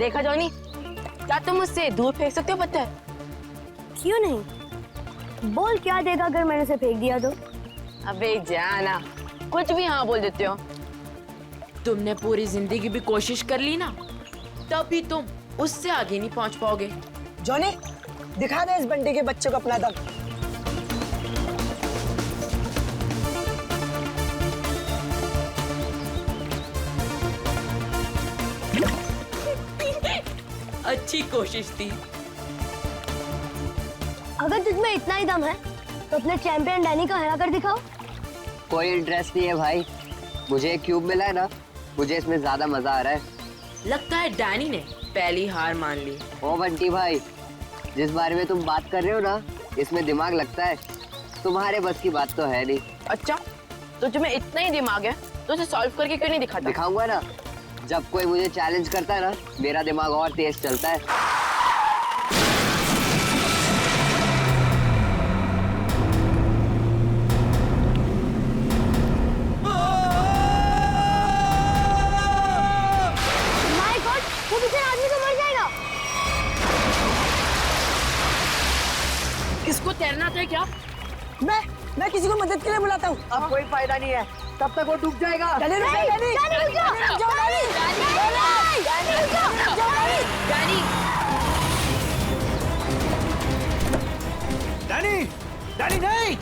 देखा जॉनी, क्या तुम मुझसे दूर फेंक सकते हो पत्थर? क्यों नहीं? बोल क्या देगा अगर मैंने उसे फेंक दिया तो? अबे जाना, कुछ भी हाँ बोल देते हो। तुमने पूरी जिंदगी भी कोशिश कर ली ना, तब भी तुम उससे आगे नहीं पहुंच पाओगे। जॉनी, दिखा दे इस बंटी के बच्चे को अपना दम। अच्छी कोशिश थी। अगर तुझमें इतना ही दम है तो अपने चैंपियन डैनी को हरा कर दिखाओ। कोई इंटरेस्ट नहीं है भाई, मुझे एक क्यूब मिला है ना, मुझे इसमें ज्यादा मजा आ रहा है। लगता है डैनी ने पहली हार मान ली। ओ बंटी भाई, जिस बारे में तुम बात कर रहे हो ना, इसमें दिमाग लगता है, तुम्हारे बस की बात तो है नहीं। अच्छा, तो तुम्हें इतना ही दिमाग है तो उसे सॉल्व करके क्यों नहीं दिखाता? दिखाऊंगा ना, जब कोई मुझे चैलेंज करता है ना, मेरा दिमाग और तेज चलता है। माय गॉड, वो बेचारा आदमी तो मर जाएगा। इसको तैरना था क्या? मैं किसी को मदद के लिए बुलाता हूँ। अब कोई फायदा नहीं है, तब तक वो डूब जाएगा। डैनी रुक जा, डैनी। डैनी रुक जा, डैनी रुक जाओ, डैनी। डैनी रुक जा, डैनी, डैनी, डैनी नहीं।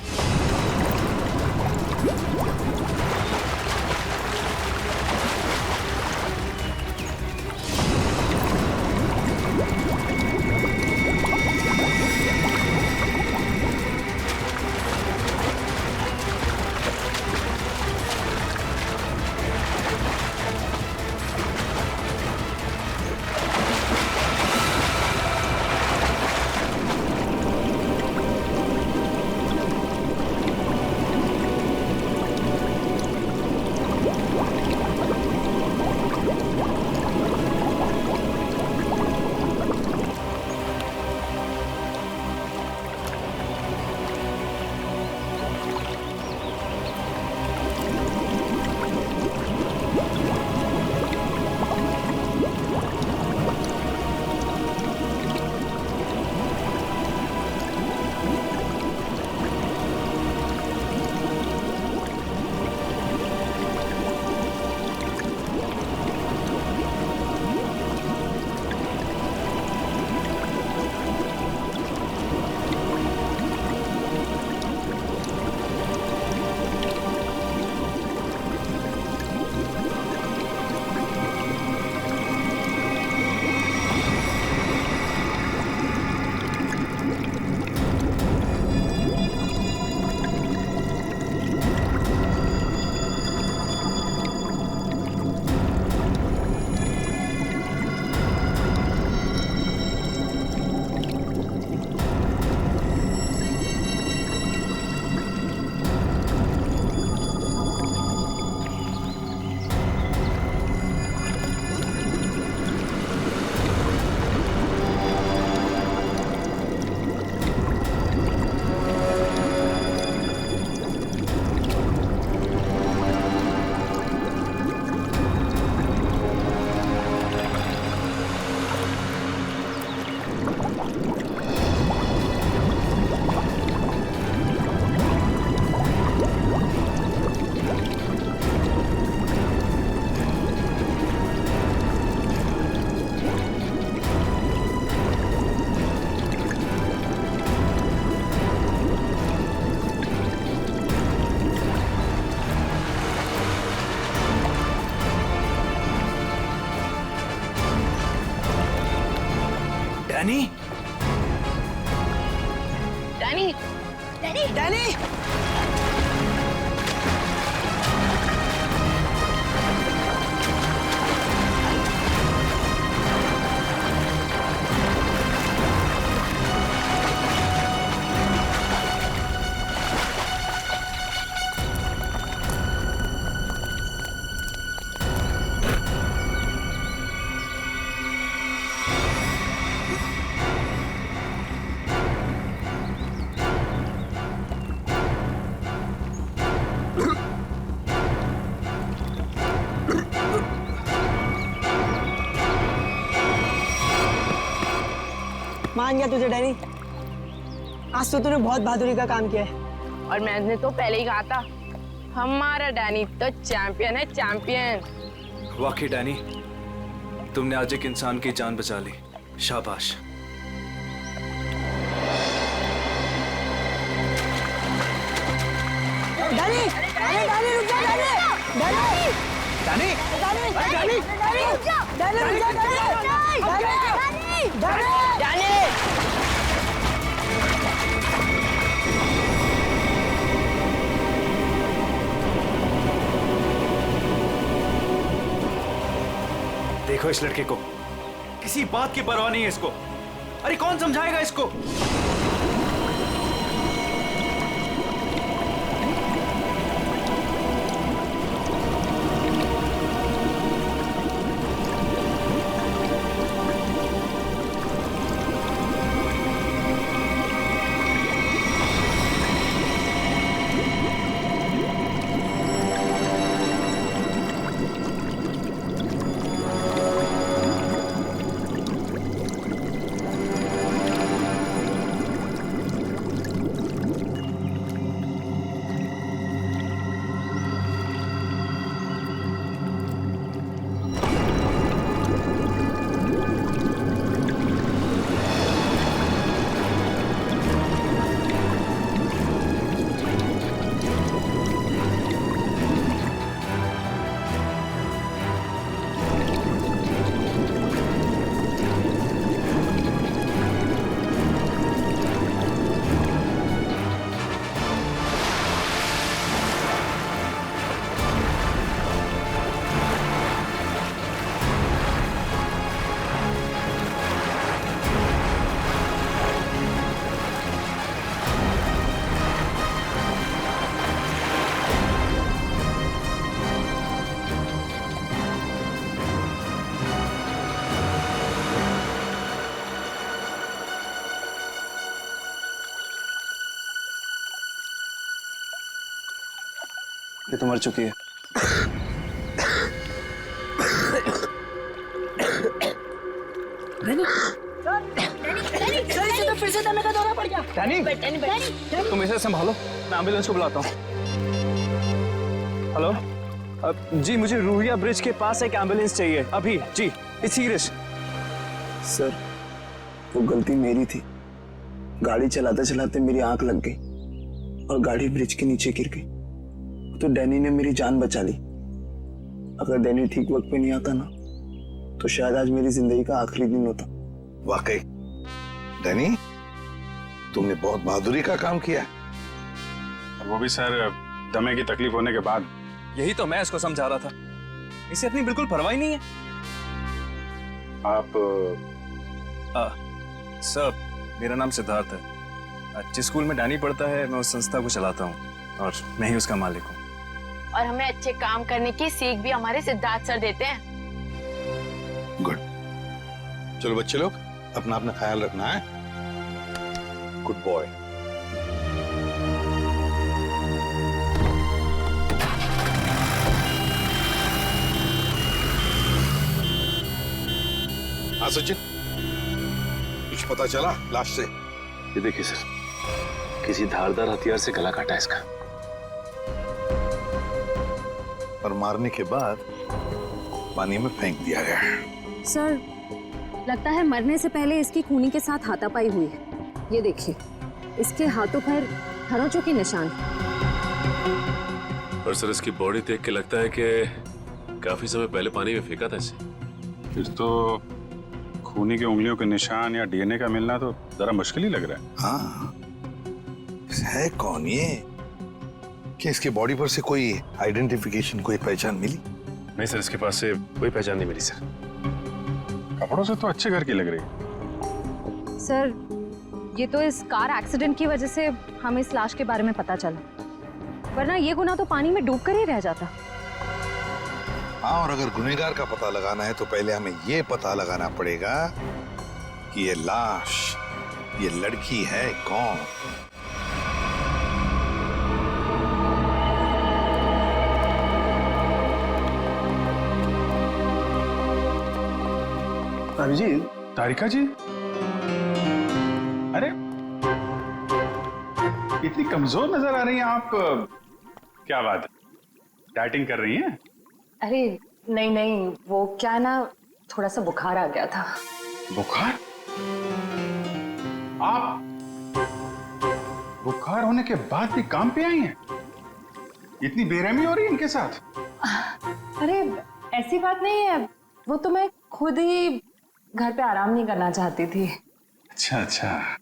डैनी, डैनी, डैनी, डैनी, मान गया तुझे डैनी। आज तो तूने बहुत बहादुरी का काम किया है। और मैंने तो पहले ही कहा था, हमारा डैनी तो चैंपियन है, चैंपियन। वाकई डैनी, तुमने आज एक इंसान की जान बचा ली, शाबाश। डैनी, डैनी, डैनी रुक जा, Danny, Danny, Danny, Danny, Danny, रुक जा, डैनी, रुक जा, डैनी, डैनी, डैनी। देखो इस लड़के को, किसी बात की परवाह नहीं है इसको। अरे कौन समझाएगा इसको? ये तो मर चुकी है। फिर से दमे का दौरा पड़ गया। डैनी, तुम इसे संभालो, मैं एम्बुलेंस को बुलाता हूँ। हेलो, जी मुझे रूहिया ब्रिज के पास एक एम्बुलेंस चाहिए अभी। जी, इट्स सीरियस। सर, वो गलती मेरी थी। गाड़ी चलाते चलाते मेरी आंख लग गई और गाड़ी ब्रिज के नीचे गिर गई। तो डैनी ने मेरी जान बचा ली। अगर डैनी ठीक वक्त पे नहीं आता ना, तो शायद आज मेरी जिंदगी का आखिरी दिन होता। वाकई डैनी, तुमने बहुत बहादुरी का काम किया। वो भी सर दमे की तकलीफ होने के बाद। यही तो मैं इसको समझा रहा था, इसे अपनी बिल्कुल परवाह ही नहीं है। आप सर, मेरा नाम सिद्धार्थ है। जिस स्कूल में डैनी पढ़ता है, मैं उस संस्था को चलाता हूँ और मैं ही उसका मालिक हूँ। और हमें अच्छे काम करने की सीख भी हमारे सिद्धार्थ सर देते हैं। गुड। चलो बच्चे लोग, अपना अपना ख्याल रखना है। Good boy. हाँ सचिन, कुछ पता चला लाश से? ये देखिए सर, किसी धारदार हथियार से गला काटा है इसका। और मारने के बाद पानी में फेंक दिया गया। सर, लगता है मरने से पहले इसकी खूनी के साथ हाथापाई हुई है। ये देखिए, इसके हाथों पर खरोंचों के निशान। और सर, इसकी बॉडी देख के लगता है कि काफी समय पहले पानी में फेंका था इसे। फिर तो खूनी की उंगलियों के निशान या डीएनए का मिलना तो जरा मुश्किल ही लग रहा है। हाँ, है कौन ये? क्या इसके बॉडी पर से कोई आइडेंटिफिकेशन, कोई पहचान मिली? नहीं सर, इसके पास से कोई पहचान नहीं मिली सर। कपड़ों से तो अच्छे घर की लग रही है। सर, ये तो इस कार एक्सीडेंट की वजह से हमें इस लाश के बारे में पता चला, वरना ये गुनाह तो पानी में डूबकर ही रह जाता। हाँ, और अगर गुनहगार का पता लगाना है तो पहले हमें ये पता लगाना पड़ेगा कि ये लाश, ये लड़की है कौन। अभिजीत, तारिका जी, इतनी कमजोर नजर आ रही हैं आप। क्या बात है, डाइटिंग कर रही हैं? अरे नहीं नहीं, वो क्या ना, थोड़ा सा बुखार आ गया था। बुखार? आप बुखार होने के बाद भी काम पे आई हैं? इतनी बेरहमी हो रही है इनके साथ? अरे ऐसी बात नहीं है, वो तो मैं खुद ही घर पे आराम नहीं करना चाहती थी। अच्छा अच्छा।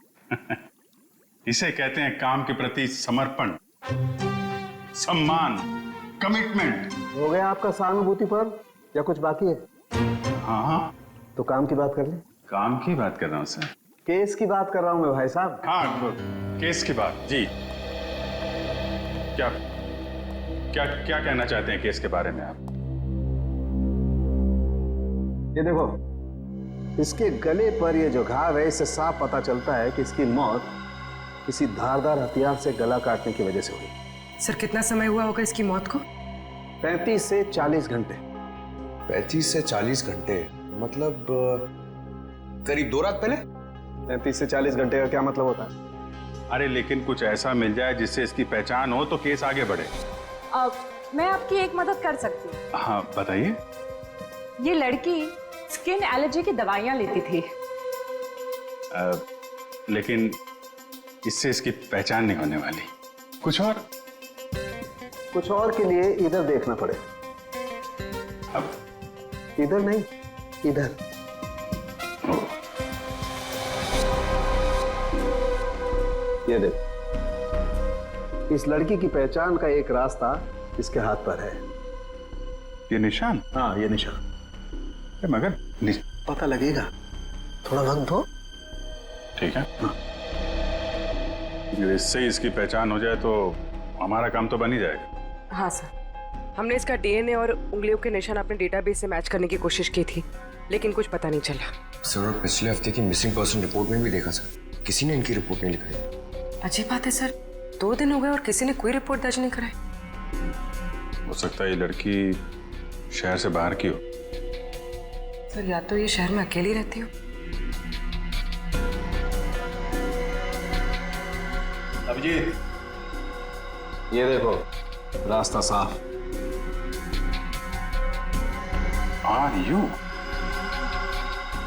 इसे कहते हैं काम के प्रति समर्पण, सम्मान, कमिटमेंट। हो गया आपका सहानुभूति पर या कुछ बाकी है? हाँ हाँ, तो काम की बात कर ले। काम की बात कर रहा हूँ सर। केस की बात कर रहा हूँ मैं भाई साहब। हाँ, केस की बात जी। क्या क्या क्या कहना चाहते हैं केस के बारे में आप? ये देखो, इसके गले पर ये जो घाव है, इससे साफ पता चलता है कि इसकी मौत किसी धारदार हथियार से गला काटने की वजह से हुई। सर कितना समय हुआ होगा इसकी मौत को? 35 से 40 घंटे। 35 से 40 घंटे मतलब करीब 2 रात पहले। 35 से 40 घंटे का क्या मतलब होता है? अरे लेकिन कुछ ऐसा मिल जाए जिससे इसकी पहचान हो तो केस आगे बढ़े। मैं आपकी एक मदद कर सकती हूँ। हाँ बताइए। ये लड़की स्किन एलर्जी की दवाइयाँ लेती थी। लेकिन इससे इसकी पहचान नहीं होने वाली। कुछ और? कुछ और के लिए इधर देखना पड़े। अब इधर नहीं, इधर। ये देख, इस लड़की की पहचान का एक रास्ता इसके हाथ पर है। ये निशान? हाँ, ये निशान। मगर पता लगेगा, थोड़ा वक्त दो। ठीक है। अगर इससे इसकी पहचान हो जाए तो हमारा काम तो बन ही जाएगा। हाँ सर, हमने इसका डीएनए और उंगलियों के निशान अपने डेटाबेस से मैच करने की कोशिश की थी, लेकिन कुछ पता नहीं चला। सर, और पिछले हफ्ते की मिसिंग पर्सन रिपोर्ट में भी देखा सर, किसी ने इनकी रिपोर्ट नहीं लिखाई। अजीब बात है सर, 2 दिन हो गए और किसी ने कोई रिपोर्ट दर्ज नहीं कराई। हो सकता है ये लड़की शहर से बाहर की हो। सर या तो ये शहर में अकेली रहती हो। अभिजीत, ये देखो, रास्ता साफ। Are you?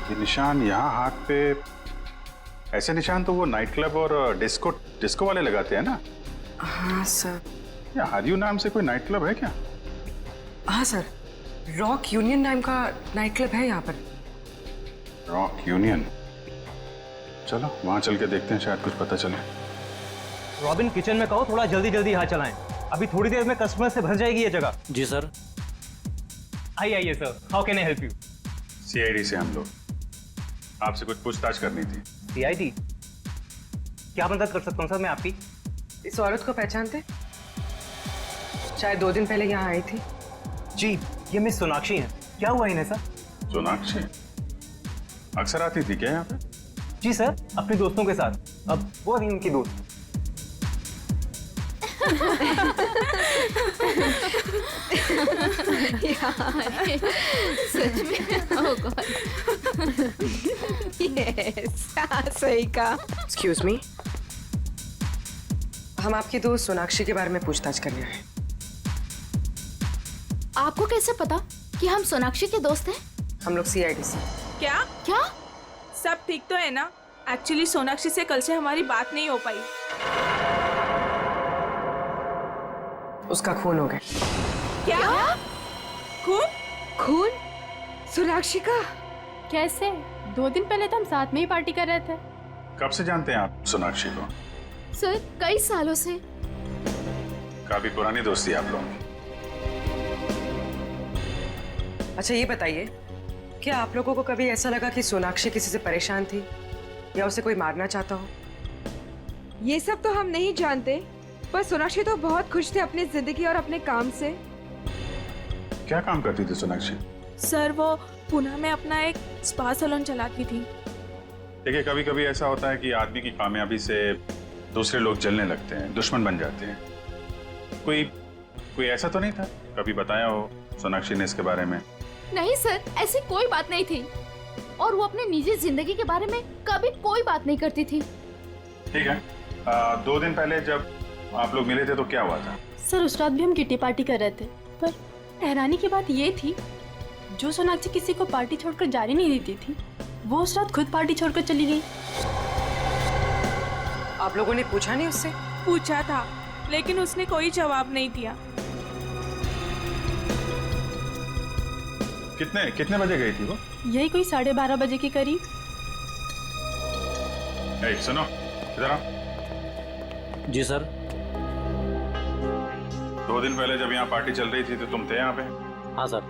ये निशान यहाँ हाथ पे, ऐसे निशान तो वो नाइट क्लब और डिस्को वाले लगाते हैं ना? हाँ सर। या आर यू नाम से कोई नाइट क्लब है क्या? हाँ सर, रॉक यूनियन नाम का नाइट क्लब है यहाँ पर। Rock union? चलो वहां चल के देखते हैं, शायद कुछ पता चले। रॉबिन, किचन में कहो थोड़ा जल्दी जल्दी यहाँ चलाएं, अभी थोड़ी देर में कस्टमर से भर जाएगी ये जगह। जी सर। आइए sir, how can I help you? CID से हम लोग, आपसे कुछ पूछताछ करनी थी। सीआईडी? क्या मदद कर सकता हूँ सर मैं आपकी? इस औरत को पहचानते? शायद 2 दिन पहले यहाँ आई थी। जी, ये मिस सोनाक्षी हैं। क्या हुआ इन्हें सर? सोनाक्षी अक्सर आती थी क्या यहाँ पे? जी सर, अपने दोस्तों के साथ। अब वो नहीं उनकी दोस्त। सच में? ओह गॉड। यस, सही कहा। एक्सक्यूज मी, हम आपकी दोस्त सोनाक्षी के बारे में पूछताछ करने आए। आपको कैसे पता कि हम सोनाक्षी के दोस्त हैं? हम लोग सीआईडी से। क्या? सब ठीक तो है ना? एक्चुअली सोनाक्षी से कल से हमारी बात नहीं हो पाई। उसका खून हो गया। क्या? खून? खून? सोनाक्षी का? कैसे? 2 दिन पहले तो हम साथ में ही पार्टी कर रहे थे। कब से जानते हैं आप सोनाक्षी को? सर, कई सालों से। काफी पुरानी दोस्ती है आप लोगों की। अच्छा ये बताइए, क्या आप लोगों को कभी ऐसा लगा कि सोनाक्षी किसी से परेशान थी या उसे कोई मारना चाहता हो? ये सब तो हम नहीं जानते, पर सोनाक्षी तो बहुत खुश थे अपनी जिंदगी और अपने काम से। क्या काम करती थी सोनाक्षी? सर वो पुणे में अपना एक स्पा सैलून चलाती थी। देखिए, कभी कभी ऐसा होता है कि आदमी की कामयाबी से दूसरे लोग जलने लगते हैं, दुश्मन बन जाते हैं। कोई ऐसा तो नहीं था? कभी बताया हो सोनाक्षी ने इसके बारे में? नहीं सर, ऐसी कोई बात नहीं थी, और वो अपने निजी जिंदगी के बारे में कभी कोई बात नहीं करती थी। ठीक है, 2 दिन पहले जब आप लोग मिले थे तो क्या हुआ था? सर उस रात भी हम किटी पार्टी कर रहे थे, पर हैरानी की बात ये थी, जो सोनाक्षी किसी को पार्टी छोड़कर जाने नहीं देती थी, वो उस रात खुद पार्टी छोड़कर चली गई। आप लोगों ने पूछा नहीं उससे? पूछा था, लेकिन उसने कोई जवाब नहीं दिया। कितने बजे गई थी वो? यही कोई 12:30 बजे के करीब। सुनो इधर आओ। जी सर। 2 दिन पहले जब यहाँ पार्टी चल रही थी तो तुम थे यहाँ पे? हाँ सर,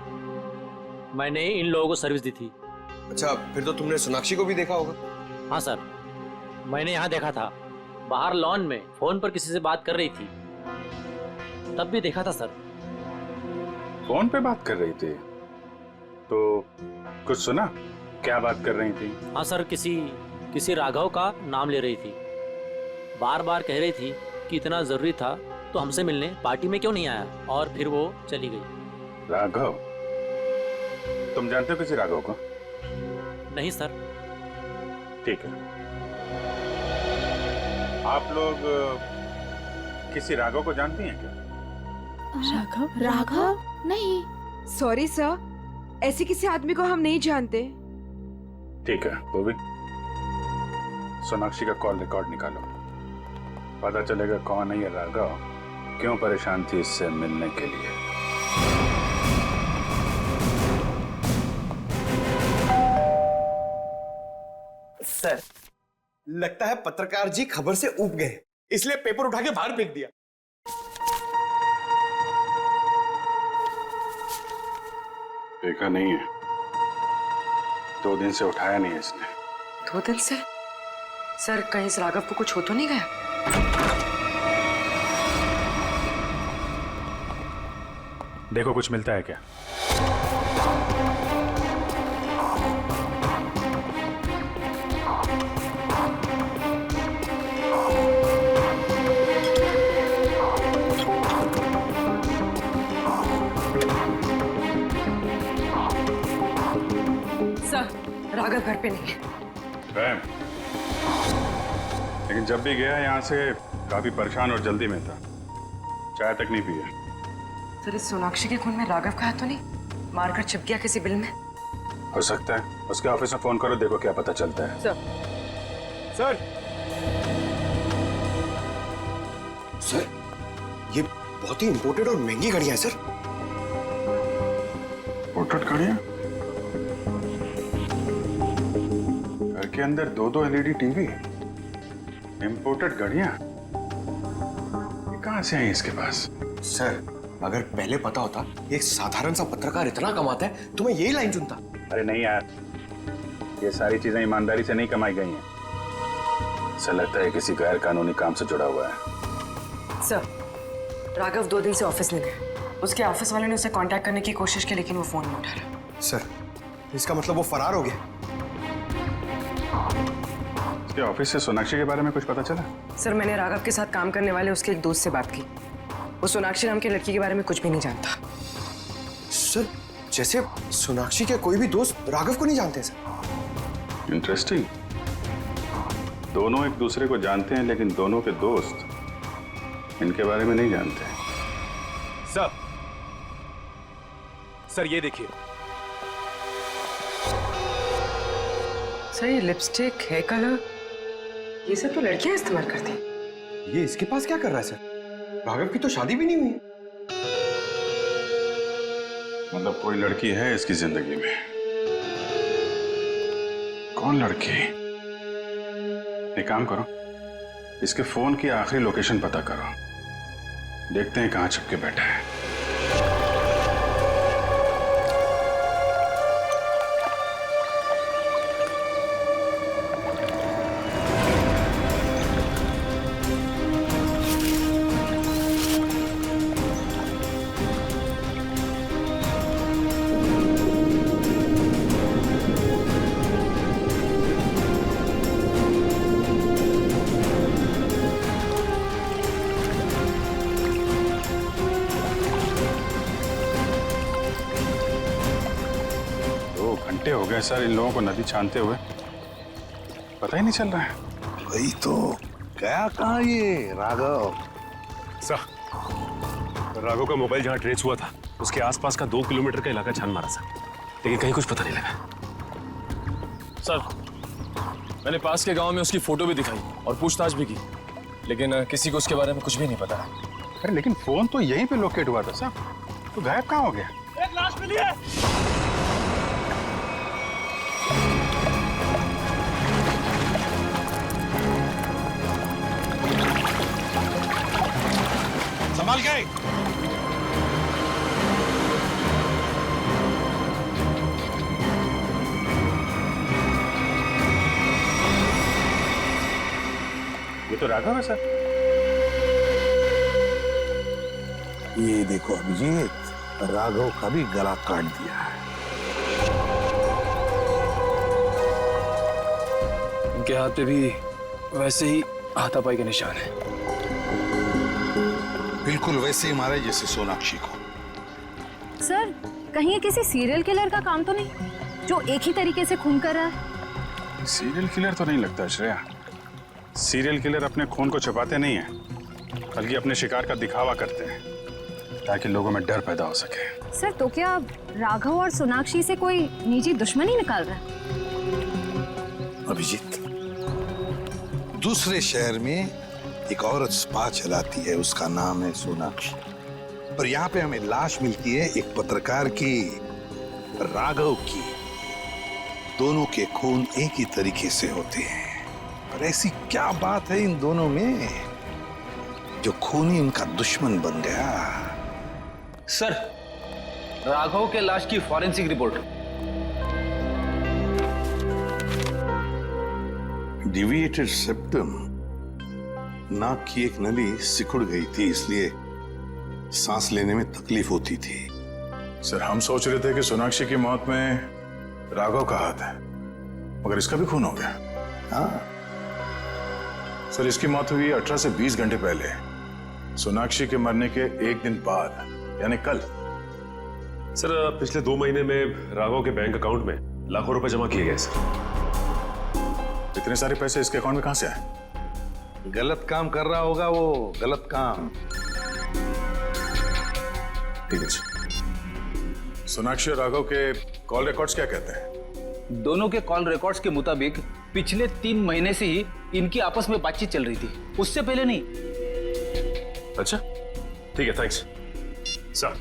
मैंने इन लोगों को सर्विस दी थी। अच्छा, फिर तो तुमने सोनाक्षी को भी देखा होगा? हाँ सर, मैंने यहाँ देखा था, बाहर लॉन में फोन पर किसी से बात कर रही थी, तब भी देखा था सर। फोन पे बात कर रही थी तो कुछ सुना? क्या बात कर रही थी? हाँ सर, किसी राघव का नाम ले रही थी, बार बार कह रही थी कि इतना जरूरी था तो हमसे मिलने पार्टी में क्यों नहीं आया, और फिर वो चली गई। राघव? तुम जानते हो किसी राघव को? नहीं सर। ठीक है, आप लोग किसी राघव को जानती हैं क्या? राघव? नहीं। सॉरी सर, ऐसे किसी आदमी को हम नहीं जानते। ठीक है, वो भी सोनाक्षी का कॉल रिकॉर्ड निकालो, पता चलेगा कौन है ये राघव, क्यों परेशान थी इससे मिलने के लिए। सर, लगता है पत्रकार जी खबर से ऊब गए, इसलिए पेपर उठा के बाहर फेंक दिया। देखा नहीं है, 2 दिन से उठाया नहीं है इसने। 2 दिन से? सर, कहीं इस राघव को कुछ हो तो नहीं गया? देखो कुछ मिलता है क्या? राघव घर पे नहीं है। लेकिन जब भी गया यहाँ से काफी परेशान और जल्दी में था, चाय तक नहीं पिया। सर, इस सोनाक्षी के खून में राघव का हाथ तो नहीं? मारकर छिप गया किसी बिल में? हो सकता है, उसके ऑफिस में फोन करो, देखो क्या पता चलता है। सर, ये बहुत ही इंपोर्टेड और महंगी घड़ियां हैं सर। इंपोर्टेड घड़ियां? घर के अंदर 2-2 LED टीवी, इंपोर्टेड घड़ियां, ये कहां से आई इसके पास? सर, अगर पहले पता होता एक साधारण सा पत्रकार इतना कमाता है तो मैं यही लाइन चुनता। अरे नहीं यार, ये सारी चीजें ईमानदारी से नहीं कमाई गई हैं। ऐसा लगता है किसी गैर कानूनी काम से जुड़ा हुआ है। सर, राघव 2 दिन से ऑफिस नहीं गया। उसके ऑफिस वाले ने उसे कांटेक्ट करने की कोशिश की, लेकिन वो फोन नहीं उठा रहा। सर, इसका मतलब वो फरार हो गया? उसके ऑफिस से सोनाक्षी के बारे में कुछ पता चला? सर, मैंने राघव के साथ काम करने वाले उसके एक दोस्त से बात की। वो सोनाक्षी नाम की लड़की के बारे में कुछ भी नहीं जानता। सर, जैसे सोनाक्षी के कोई भी दोस्त राघव को नहीं जानते सर। इंटरेस्टिंग। दोनों एक दूसरे को जानते हैं, लेकिन दोनों के दोस्त इनके बारे में नहीं जानते। सर ये देखिए। सर, ये लिपस्टिक, हेयर कलर, ये सब तो लड़कियां इस्तेमाल करती हैं। ये इसके पास क्या कर रहा है सर? राघव की तो शादी भी नहीं हुई। मतलब कोई लड़की है इसकी जिंदगी में। कौन लड़की? एक काम करो, इसके फोन की आखिरी लोकेशन पता करो, देखते हैं कहां छिपके बैठा है। हो गए सर इन लोगों को नदी छानते हुए, पता ही नहीं चल रहा है। वही तो गया कहाँ ये राघव? सर, राघव का मोबाइल जहाँ ट्रेस हुआ था उसके आसपास का 2 किलोमीटर का इलाका छान मारा सर, लेकिन कहीं कुछ पता नहीं लगा। सर, मैंने पास के गांव में उसकी फोटो भी दिखाई और पूछताछ भी की, लेकिन किसी को उसके बारे में कुछ भी नहीं पता। अरे लेकिन फोन तो यहीं पे लोकेट हुआ था साहब, तो गायब कहाँ हो गया? एक लाश मिली है। संभाल गए। ये तो राघव है सर। ये देखो अभिजीत, राघव का भी गला काट दिया है। इनके हाथ पे भी वैसे ही हाथापाई के निशान है। बिल्कुल वैसे ही मारे जैसे सोनाक्षी को। सर, कहीं ये किसी सीरियल किलर का काम तो नहीं जो एक ही तरीके से खून कर रहा है? सीरियल किलर तो नहीं लगता श्रेया। सीरियल किलर अपने खून को छुपाते नहीं हैं, बल्कि अपने शिकार का दिखावा करते हैं ताकि लोगों में डर पैदा हो सके। सर, तो क्या राघव और सोनाक्षी से कोई निजी दुश्मनी निकाल रहा है? अभिजीत, दूसरे शहर में एक औरत स्पा चलाती है, उसका नाम है सोनाक्षी। पर यहाँ पे हमें लाश मिलती है एक पत्रकार की, राघव की। दोनों के खून एक ही तरीके से होते हैं, पर ऐसी क्या बात है इन दोनों में जो खूनी उनका दुश्मन बन गया? सर, राघव के लाश की फॉरेंसिक रिपोर्ट। डिविएटेड सेप्टम, नाक की एक नली सिकुड़ गई थी, इसलिए सांस लेने में तकलीफ होती थी। सर, हम सोच रहे थे कि सोनाक्षी की मौत में राघव का हाथ है, मगर इसका भी खून हो गया। हाँ सर, इसकी मौत हुई 18 से 20 घंटे पहले, सोनाक्षी के मरने के एक दिन बाद, यानी कल। सर, पिछले 2 महीने में राघव के बैंक अकाउंट में लाखों रुपए जमा किए गए सर। इतने सारे पैसे इसके अकाउंट में कहां से आए? गलत काम कर रहा होगा वो, गलत काम। ठीक है सर। सोनाक्षी और राघव के कॉल रिकॉर्ड्स क्या कहते हैं? दोनों के कॉल रिकॉर्ड्स के मुताबिक पिछले 3 महीने से ही इनकी आपस में बातचीत चल रही थी, उससे पहले नहीं। अच्छा, ठीक है, थैंक्स। सर,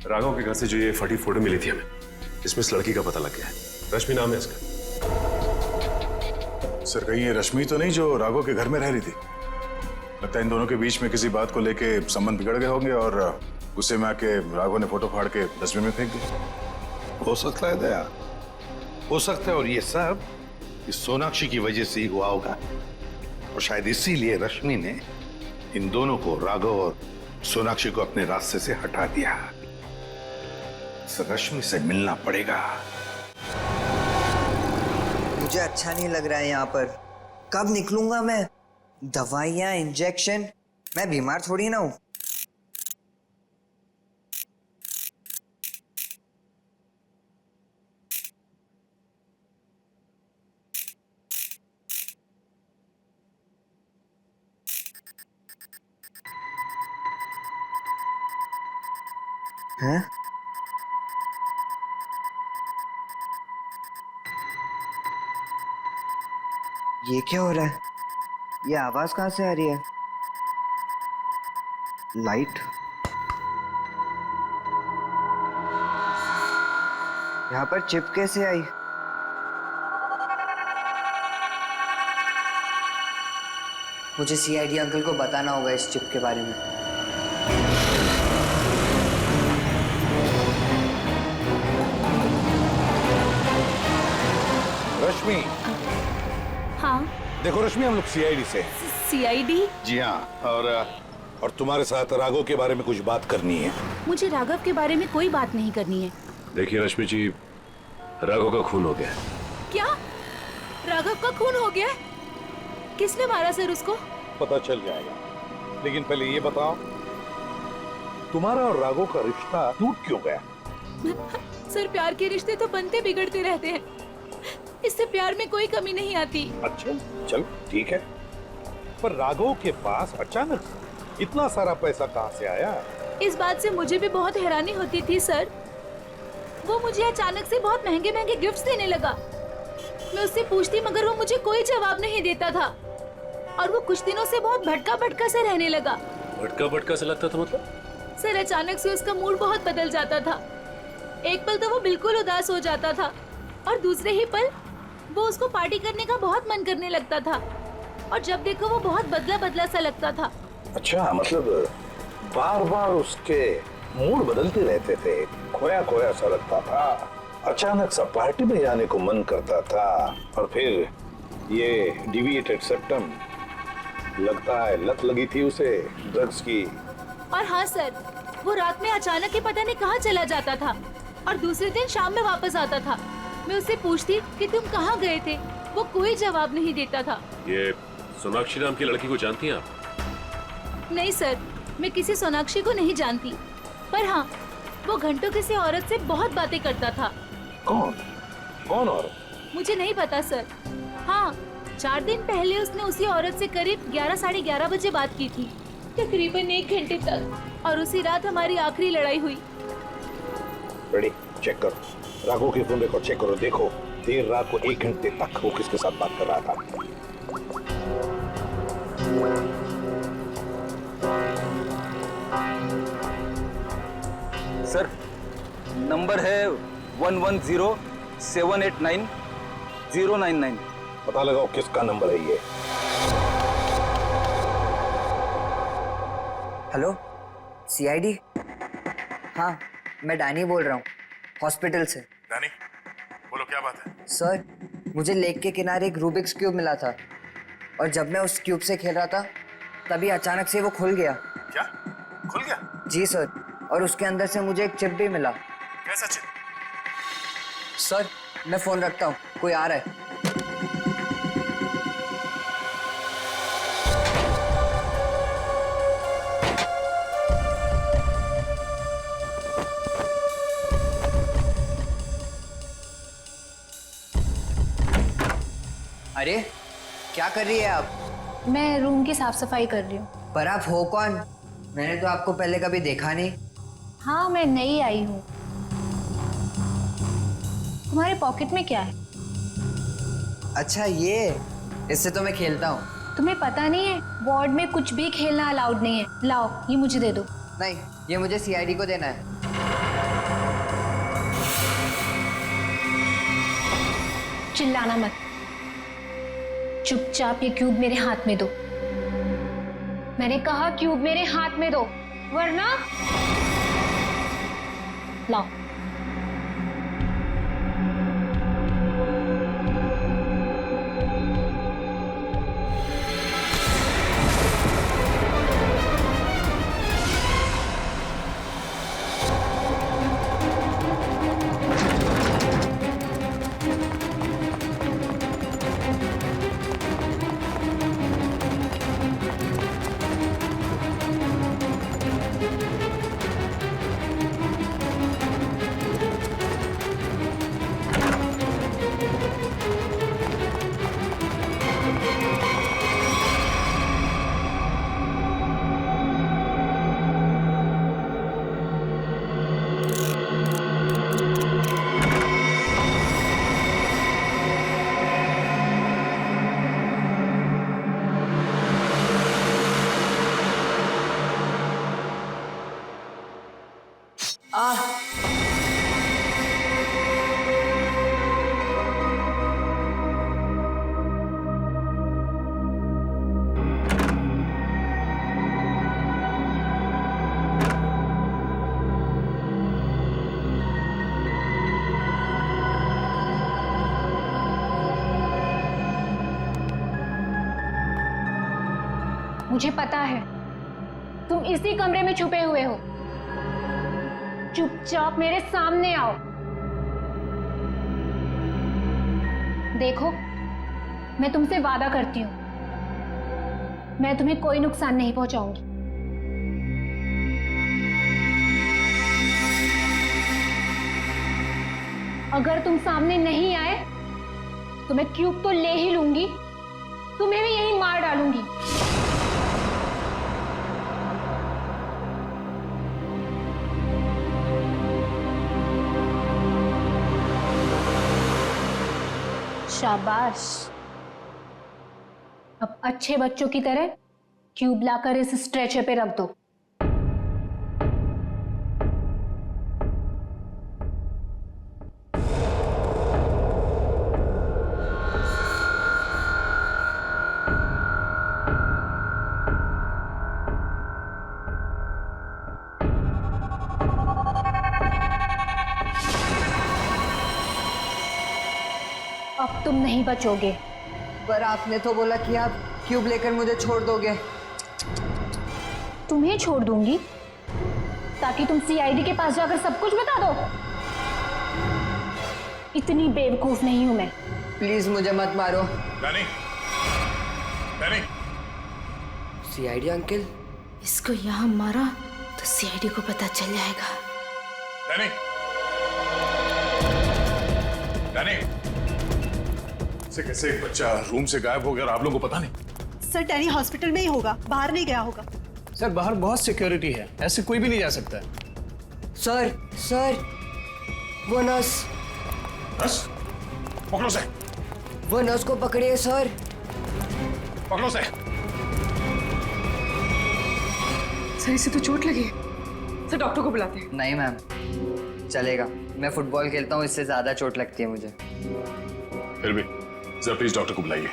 राघव के घर से जो ये फटी फोटो मिली थी हमें, इसमें इस लड़की का पता लग गया है। रश्मि नाम है इसका। सर, कहीं ये रश्मि तो नहीं जो राघव के घर में रह रही थी? लगता है इन दोनों के बीच में किसी बात को लेके संबंध बिगड़ गए होंगे और गुस्से में आके राघव ने फोटो फाड़ के डस्टबिन में फेंक दी। हो सकता है दया, हो सकता है। और ये सब इस सोनाक्षी की वजह से ही हुआ होगा, और शायद इसीलिए रश्मि ने इन दोनों को, राघव और सोनाक्षी को, अपने रास्ते से हटा दिया। रश्मि से मिलना पड़ेगा। मुझे अच्छा नहीं लग रहा है यहाँ पर। कब निकलूंगा मैं? दवाइयाँ, इंजेक्शन, मैं बीमार थोड़ी ना हूँ। हैं? ये क्या हो रहा है? ये आवाज कहाँ से आ रही है? लाइट? यहाँ पर चिप कैसे आई? मुझे सीआईडी अंकल को बताना होगा इस चिप के बारे में। रश्मि। हाँ। देखो रश्मि, हम लोग सीआईडी से। सीआईडी? जी हाँ, और तुम्हारे साथ राघव के बारे में कुछ बात करनी है। मुझे राघव के बारे में कोई बात नहीं करनी है। देखिए रश्मि जी, राघव का खून हो गया। क्या? राघव का खून हो गया? किसने मारा सर उसको? पता चल जाएगा, लेकिन पहले ये बताओ, तुम्हारा और राघव का रिश्ता टूट क्यों गया? सर, प्यार के रिश्ते तो बनते बिगड़ते रहते हैं, इससे प्यार में कोई कमी नहीं आती। अच्छा, चल ठीक है, पर राघव के पास अचानक इतना सारा पैसा कहाँ से आया? इस बात से मुझे भी बहुत हैरानी होती थी सर। वो मुझे अचानक से बहुत महंगे महंगे गिफ्ट्स देने लगा। मैं उससे पूछती मगर वो मुझे कोई जवाब नहीं देता था और वो कुछ दिनों से बहुत भटका भटका सा रहने लगा। भटका भटका से लगता था मतलब? सर अचानक से उसका मूड बहुत बदल जाता था। एक पल तो वो बिल्कुल उदास हो जाता था और दूसरे ही पल वो उसको पार्टी करने का बहुत मन करने लगता था और जब देखो वो बहुत बदला बदला सा लगता था। अच्छा, मतलब बार बार उसके मूड बदलते रहते थे, खोया खोया सा लगता था, अचानक सा पार्टी में जाने को मन करता था और फिर ये डिविएटेड सेप्टम, लगता है लत लगी थी उसे ड्रग्स की। और हाँ सर, वो रात में अचानक ही पता नहीं कहाँ चला जाता था और दूसरे दिन शाम में वापस आता था। मैं उससे पूछती कि तुम कहाँ गए थे, वो कोई जवाब नहीं देता था। ये सोनाक्षी नाम की लड़की को जानती हैं आप? नहीं सर, मैं किसी सोनाक्षी को नहीं जानती, पर हाँ वो घंटों किसी औरत से बहुत बातें करता था। कौन? कौन औरत? मुझे नहीं पता सर। हाँ, 4 दिन पहले उसने उसी औरत से करीब 11 साढ़े 11 बजे बात की थी, तकरीबन 1 घंटे तक, और उसी रात हमारी आखिरी लड़ाई हुई। रेडी, चेक करो, राघव के फोन रिकॉर्ड चेक करो, देखो देर रात को 1 घंटे तक वो किसके साथ बात कर रहा था। सर, नंबर है 110789 पता लगाओ किसका नंबर है ये। Hello, CID? हाँ, मैं डैनी बोल रहा हूँ, हॉस्पिटल से। डैनी, बोलो क्या बात है? सर, मुझे लेक के किनारे एक रूबिक्स क्यूब मिला था और जब मैं उस क्यूब से खेल रहा था तभी अचानक से वो खुल गया। क्या? खुल गया? जी सर, और उसके अंदर से मुझे एक चिप भी मिला। कैसा चिप? सर, मैं फोन रखता हूँ, कोई आ रहा है। अरे, क्या कर रही है आप? मैं रूम की साफ सफाई कर रही हूँ। पर आप हो कौन? मैंने तो आपको पहले कभी देखा नहीं। हाँ, मैं नई आई हूँ। तुम्हारे पॉकेट में क्या है? अच्छा, ये इससे तो मैं खेलता हूँ। तुम्हें पता नहीं है, वार्ड में कुछ भी खेलना अलाउड नहीं है। लाओ, ये मुझे दे दो। नहीं, ये मुझे सीआईडी को देना है। चिल्लाना मत, चुपचाप ये क्यूब मेरे हाथ में दो। मैंने कहा क्यूब मेरे हाथ में दो, वरना लाओ। मुझे पता है तुम इसी कमरे में छुपे हुए हो। चुपचाप मेरे सामने आओ। देखो, मैं तुमसे वादा करती हूं, मैं तुम्हें कोई नुकसान नहीं पहुंचाऊंगी। अगर तुम सामने नहीं आए तो मैं क्यूब तो ले ही लूंगी, तुम्हें भी यहीं मार डालूंगी। शाबाश। अब अच्छे बच्चों की तरह क्यूब लाकर इस स्ट्रेचर पे रख दो। अब तुम नहीं बचोगे। पर आपने तो बोला कि आप क्यूब लेकर मुझे छोड़ दोगे। तुम्हें छोड़ दूंगी ताकि तुम सीआईडी के पास जाकर सब कुछ बता दो। इतनी बेवकूफ नहीं हूं मैं। प्लीज मुझे मत मारो। Danny, Danny. CID uncle? इसको यहाँ मारा तो सीआईडी को पता चल जाएगा। Danny, Danny. से कैसे एक बच्चा रूम से गायब हो गया और आप लोगों को पता नहीं? सर डैनी हॉस्पिटल में ही होगा, बाहर नहीं गया होगा। सर बाहर बहुत सिक्योरिटी है, ऐसे कोई भी नहीं जा सकता। सर, सर, वो नर्स। नर्स? पकड़ो से। वो नर्स को पकड़िए सर। पकड़ो से। सर इसे तो चोट लगी। सर डॉक्टर को बुलाते हैं। नहीं मैम, चलेगा। मैं फुटबॉल खेलता हूँ, इससे ज्यादा चोट लगती है मुझे। फिर भी जरा प्लीज डॉक्टर को बुलाइए।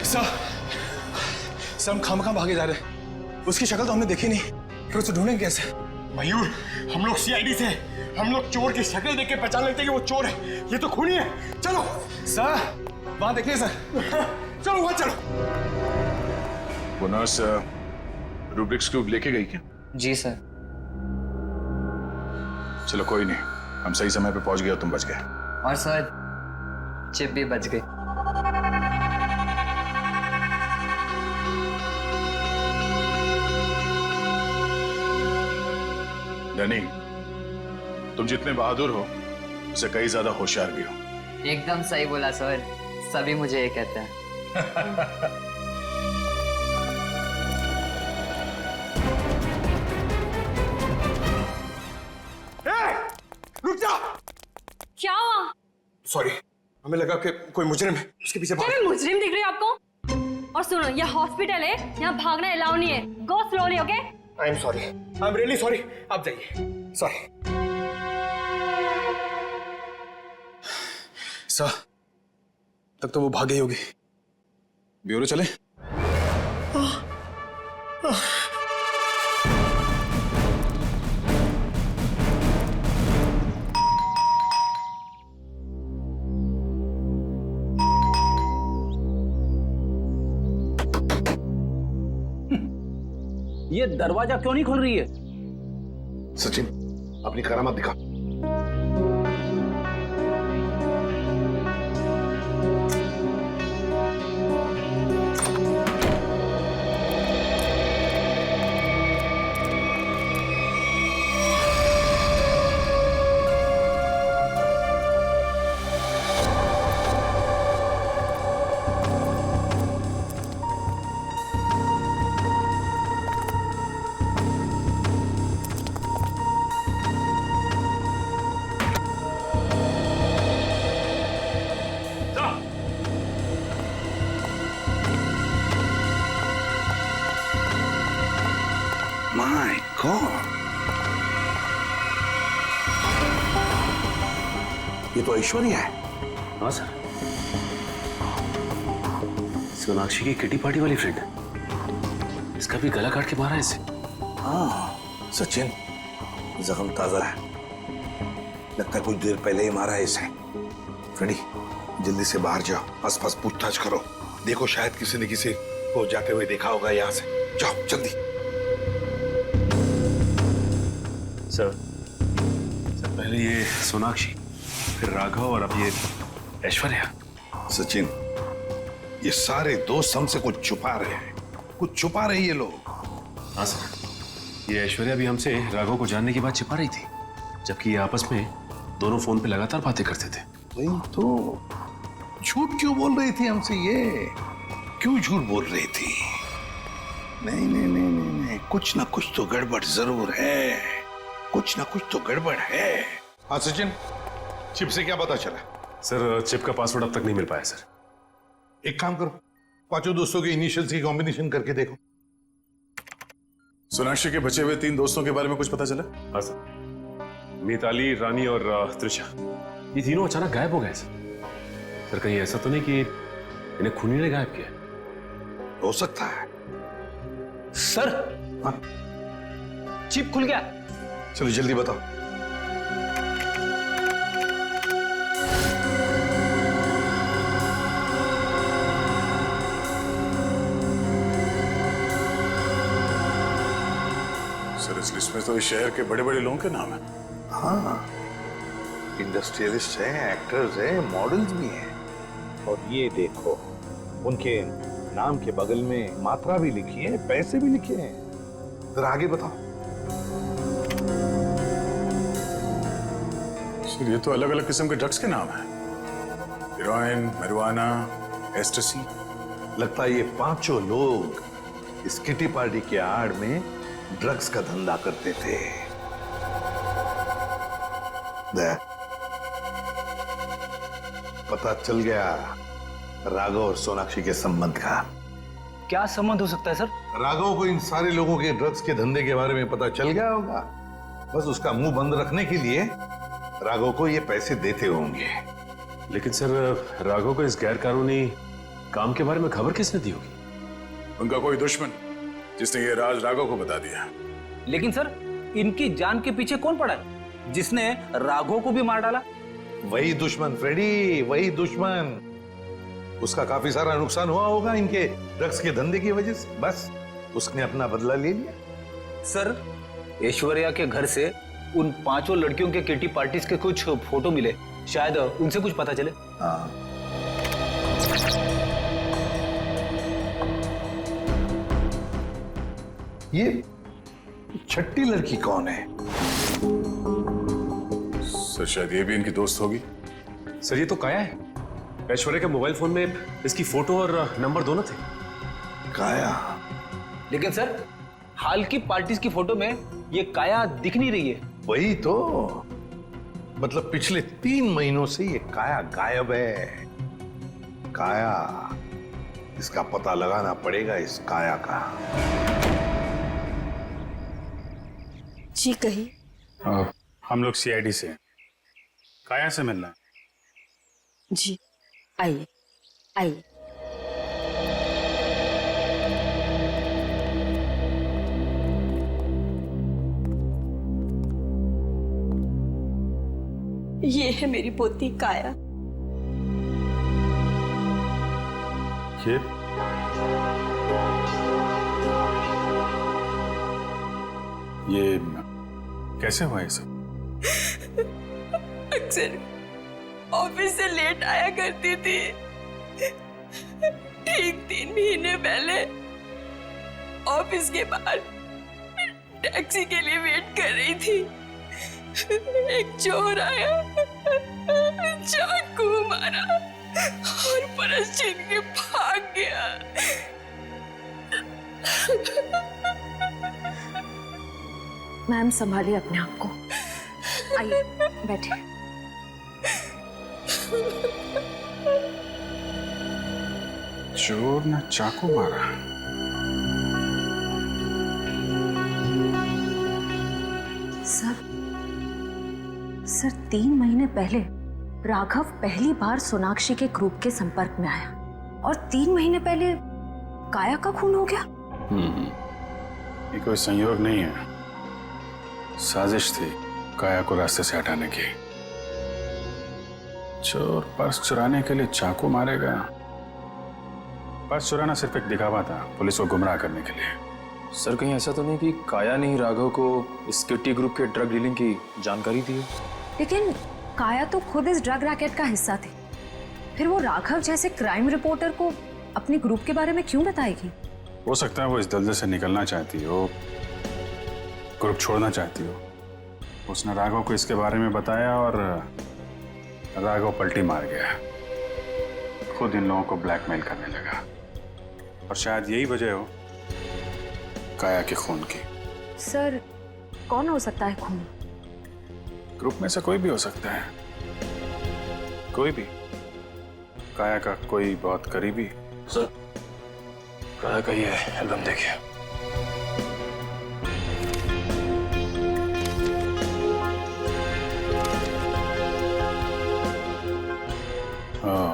सर हम खामखा भागे जा रहे हैं। उसकी शक्ल तो हमने देखी नहीं, फिर उसे ढूंढेंगे कैसे? मयूर, हम लोग सीआईडी से, हम लोग चोर की शक्ल देख के पहचान लेते हैं कि वो चोर है। ये तो खूनी है। चलो सर, वहां देखिए सर। चलो वहां चलो। वो नर्स रूब्रिक्स क्यूब लेके गई क्या? जी सर। चलो कोई नहीं, हम सही समय पे पहुंच गए और तुम बच गए। और सर चिप भी बच गई। डैनी, तुम जितने बहादुर हो उससे कई ज्यादा होशियार भी हो। एकदम सही बोला सर, सभी मुझे ये कहते हैं। रुक जा। क्या हुआ? सॉरी, हमें लगा कि कोई मुजरिम है, उसके पीछे भाग। क्या मैं मुजरिम दिख रही हूँ आपको? और सुनो, ये हॉस्पिटल है, यहाँ भागना अलाउ नहीं है। गो slowly, okay? I am sorry, I am really sorry. आप जाइए। सॉरी सर, तब तो वो भाग गई होगी। ब्यूरो चले? ये दरवाजा क्यों नहीं खुल रही है? सचिन, अपनी करामत दिखा। My God! ये तो ऐश्वर्या है। हाँ सर, सोनाक्षी की किटी पार्टी वाली फ्रेंड है। इसका भी गला काट के मारा है इसे। हाँ सचिन, जख्म ताजा है, लगता है कुछ देर पहले ही मारा है इसे। फ्रेंडी, जल्दी से बाहर जाओ, आसपास पूछताछ करो, देखो शायद किसी ने किसी को जाते हुए देखा होगा यहाँ से। जाओ जल्दी। सर, पहले ये सोनाक्षी, फिर राघव और अब ये ऐश्वर्या। सचिन, ये सारे दोस्त हमसे कुछ छुपा रहे हैं, कुछ छुपा रहे ये लोग। हाँ सर, ये ऐश्वर्या भी हमसे राघव को जानने की बात छिपा रही थी, जबकि ये आपस में दोनों फोन पे लगातार बातें करते थे। वही तो, झूठ क्यों बोल रही थी हमसे? ये क्यों झूठ बोल रही थी? नहीं नहीं नहीं नहीं नहीं, कुछ ना कुछ तो गड़बड़ जरूर है, कुछ ना कुछ तो गड़बड़ है। हाँ सचिन, चिप से क्या पता चला? सर चिप का पासवर्ड अब तक नहीं मिल पाया सर। एक काम करो, पांचों दोस्तों के इनिशियल्स की कॉम्बिनेशन करके देखो। सोनाक्षी के बचे हुए 3 दोस्तों के बारे में कुछ पता चला? हाँ सर, मिताली, रानी और त्रिशा, ये तीनों अचानक गायब हो गए सर। कहीं ऐसा तो नहीं कि इन्हें खूनी ने गायब किया? हो सकता है सर। हाँ? चिप खुल गया। चलो जल्दी बताओ। सर इस लिस्ट में तो इस शहर के बड़े बड़े लोगों के नाम है। हाँ, इंडस्ट्रियलिस्ट हैं, एक्टर्स हैं, मॉडल्स भी हैं। और ये देखो, उनके नाम के बगल में मात्रा भी लिखी है, पैसे भी लिखे हैं। जरा आगे बताओ। सर ये तो अलग अलग किस्म के ड्रग्स के नाम हैं। Heroin, marijuana, एस्टेसी। लगता है ये पांचों लोग इस किटी पार्टी के आड़ में ड्रग्स का धंधा करते थे। पता चल गया राघव और सोनाक्षी के संबंध का। क्या संबंध हो सकता है सर? राघव को इन सारे लोगों के ड्रग्स के धंधे के बारे में पता चल गया होगा। बस उसका मुंह बंद रखने के लिए राघव को ये पैसे देते होंगे। लेकिन सर राघव को इस गैर कानूनी काम के बारे में खबर किसने दी होगी? उनका कोई दुश्मन जिसने ये राज राघव को बता दिया। लेकिन सर इनकी जान के पीछे कौन पड़ा है जिसने राघव को भी मार डाला? वही दुश्मन फ्रेडी, वही दुश्मन। उसका काफी सारा नुकसान हुआ होगा इनके ड्रग्स के धंधे की वजह से। बस उसने अपना बदला ले लिया। सर ऐश्वर्या के घर से उन पांचों लड़कियों के किटी पार्टीज के कुछ फोटो मिले, शायद उनसे कुछ पता चले। हाँ। ये छठी लड़की कौन है? सर शायद ये भी इनकी दोस्त होगी। सर ये तो काया है। ऐश्वर्या के मोबाइल फोन में इसकी फोटो और नंबर दोनों थे। काया? लेकिन सर हाल की पार्टीज की फोटो में ये काया दिख नहीं रही है। वही तो, मतलब पिछले 3 महीनों से ये काया गायब है। काया, इसका पता लगाना पड़ेगा, इस काया का। जी कही। हम लोग सीआईडी से हैं। काया से मिलना है। जी आइए आइए। ये है मेरी पोती काया। ये कैसे हुआ ये सब? अक्सर ऑफिस से लेट आया करती थी। ठीक 3 महीने पहले ऑफिस के बाहर टैक्सी के लिए वेट कर रही थी। एक चोर आया, चाकू मारा और परस छीन के भाग गया। मैम संभालिए अपने आप को। आइए बैठिए। चोर ने चाकू मारा। सर 3 महीने पहले राघव पहली बार सोनाक्षी के ग्रुप के संपर्क में आया और 3 महीने पहले काया का खून हो गया। ये कोई संयोग नहीं है, साजिश थी काया को रास्ते से हटाने की। चोर पर्स चुराने के लिए चाकू मारेगा। पर्स चुराना सिर्फ एक दिखावा था, पुलिस को गुमराह करने के लिए। सर कहीं ऐसा तो नहीं कि काया ने ही राघव को इस किटी ग्रुप के ड्रग डीलिंग की जानकारी दी है? लेकिन काया तो खुद इस ड्रग रैकेट का हिस्सा थी, फिर वो राघव जैसे क्राइम रिपोर्टर को अपने ग्रुप के बारे में क्यों बताएगी? हो सकता है वो इस दलदल से निकलना चाहती हो, ग्रुप छोड़ना चाहती हो। उसने राघव को इसके बारे में बताया और राघव पलटी मार गया। खुद इन लोगों को ब्लैकमेल करने लगा। और शायद यही वजह हो काया के खून की। सर, कौन हो सकता है खून? ग्रुप में से कोई भी हो सकता है, कोई भी। काया का कोई बहुत करीबी। सर, काया का ये एल्बम देखिए।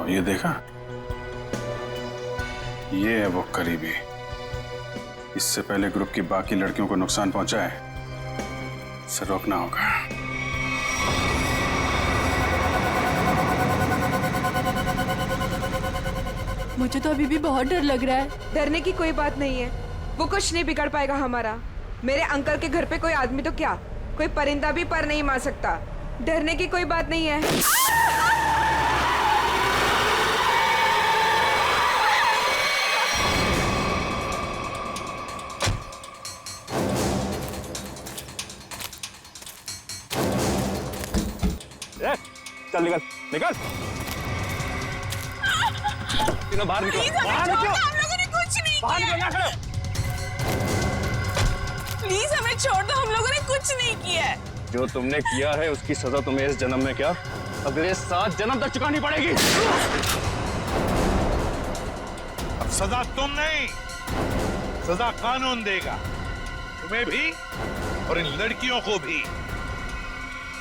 ये देखा, ये है वो करीबी। इससे पहले ग्रुप की बाकी लड़कियों को नुकसान पहुंचाए, इसे रोकना होगा। मुझे तो अभी भी बहुत डर लग रहा है। डरने की कोई बात नहीं है, वो कुछ नहीं बिगाड़ पाएगा हमारा। मेरे अंकल के घर पे कोई आदमी तो क्या, कोई परिंदा भी पर नहीं मार सकता। डरने की कोई बात नहीं है। चल निकल निकल, तीनों बाहर निकलो, बाहर निकलो। हम लोगों ने कुछ नहीं बाहर किया। निकल, ना प्लीज हमें छोड़ दो, हम लोगों ने कुछ नहीं किया है। जो तुमने किया है उसकी सजा तुम्हें इस जन्म में क्या, अगले 7 जन्म तक चुकानी पड़ेगी। अब सजा तुम नहीं, सजा कानून देगा, तुम्हें भी और इन लड़कियों को भी।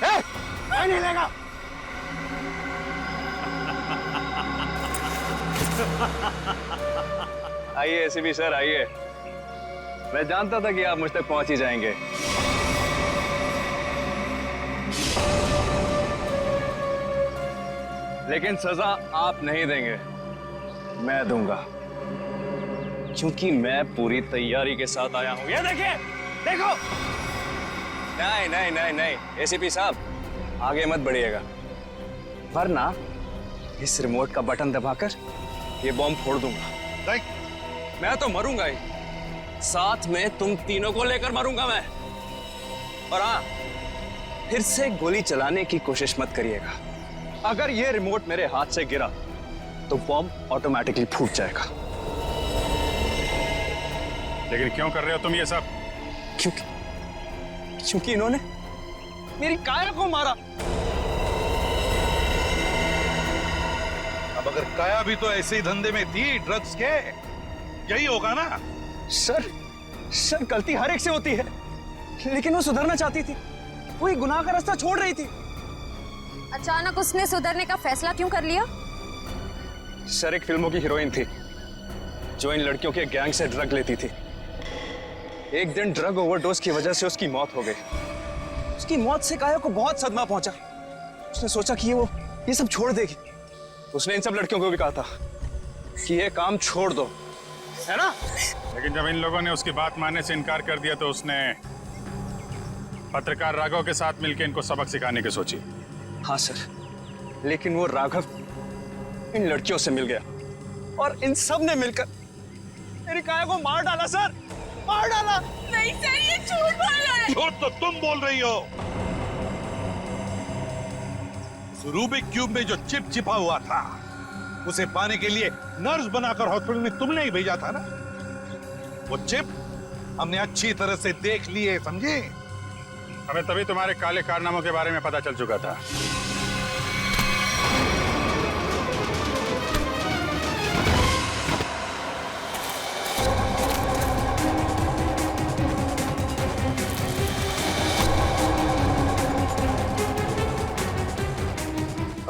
नहीं लेगा। आइए एसीपी सर, आइए। मैं जानता था कि आप मुझ तक पहुंच ही जाएंगे। लेकिन सजा आप नहीं देंगे, मैं दूंगा, क्योंकि मैं पूरी तैयारी के साथ आया हूं। ये देखिए, देखो। नहीं नहीं नहीं नहीं, एसीपी साहब आगे मत बढ़िएगा, वरना इस रिमोट का बटन दबाकर ये बॉम्ब फोड़ दूंगा। मैं तो मरूंगा ही, साथ में तुम तीनों को लेकर मरूंगा मैं। और हाँ, फिर से गोली चलाने की कोशिश मत करिएगा। अगर ये रिमोट मेरे हाथ से गिरा तो बॉम्ब ऑटोमेटिकली फूट जाएगा। लेकिन क्यों कर रहे हो तुम ये सब? क्योंकि इन्होंने मेरी काया को मारा। अब अगर काया भी तो ऐसे ही धंधे में थी, ड्रग्स के, यही होगा ना? सर गलती हर एक से होती है, लेकिन वो सुधरना चाहती थी, वो एक गुनाह का रास्ता छोड़ रही थी। अचानक उसने सुधरने का फैसला क्यों कर लिया? सर एक फिल्मों की हीरोइन थी जो इन लड़कियों के गैंग से ड्रग लेती थी। एक दिन ड्रग ओवरडोज की वजह से उसकी मौत हो गई। उसकी मौत से काया को बहुत सदमा पहुंचा। उसने सोचा कि वो ये सब छोड़ देगी। उसने इन सब लड़कियों को भी कहा था कि ये काम छोड़ दो, है ना? लेकिन जब इन लोगों ने उसकी बात मानने से इनकार कर दिया तो उसने पत्रकार राघव के साथ मिलकर इनको सबक सिखाने की सोची। हाँ सर, लेकिन वो राघव इन लड़कियों से मिल गया और इन सब ने मिलकर मेरी काया को मार डाला। सर, मार डाला। नहीं सर, ये झूठ बोल रहा है। झूठ तो तुम बोल रही हो। रूबिक क्यूब में जो चिप छिपा हुआ था, उसे पाने के लिए नर्स बनाकर हॉस्पिटल में तुमने ही भेजा था ना? वो चिप हमने अच्छी तरह से देख ली है, समझे? हमें तभी तुम्हारे काले कारनामों के बारे में पता चल चुका था।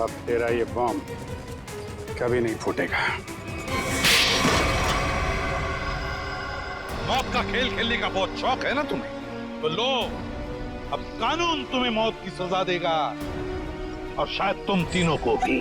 अब तेरा ये बॉम्ब कभी नहीं फूटेगा। मौत का खेल खेलने का बहुत शौक है ना तुम्हें? तो लो, अब कानून तुम्हें मौत की सजा देगा, और शायद तुम तीनों को भी।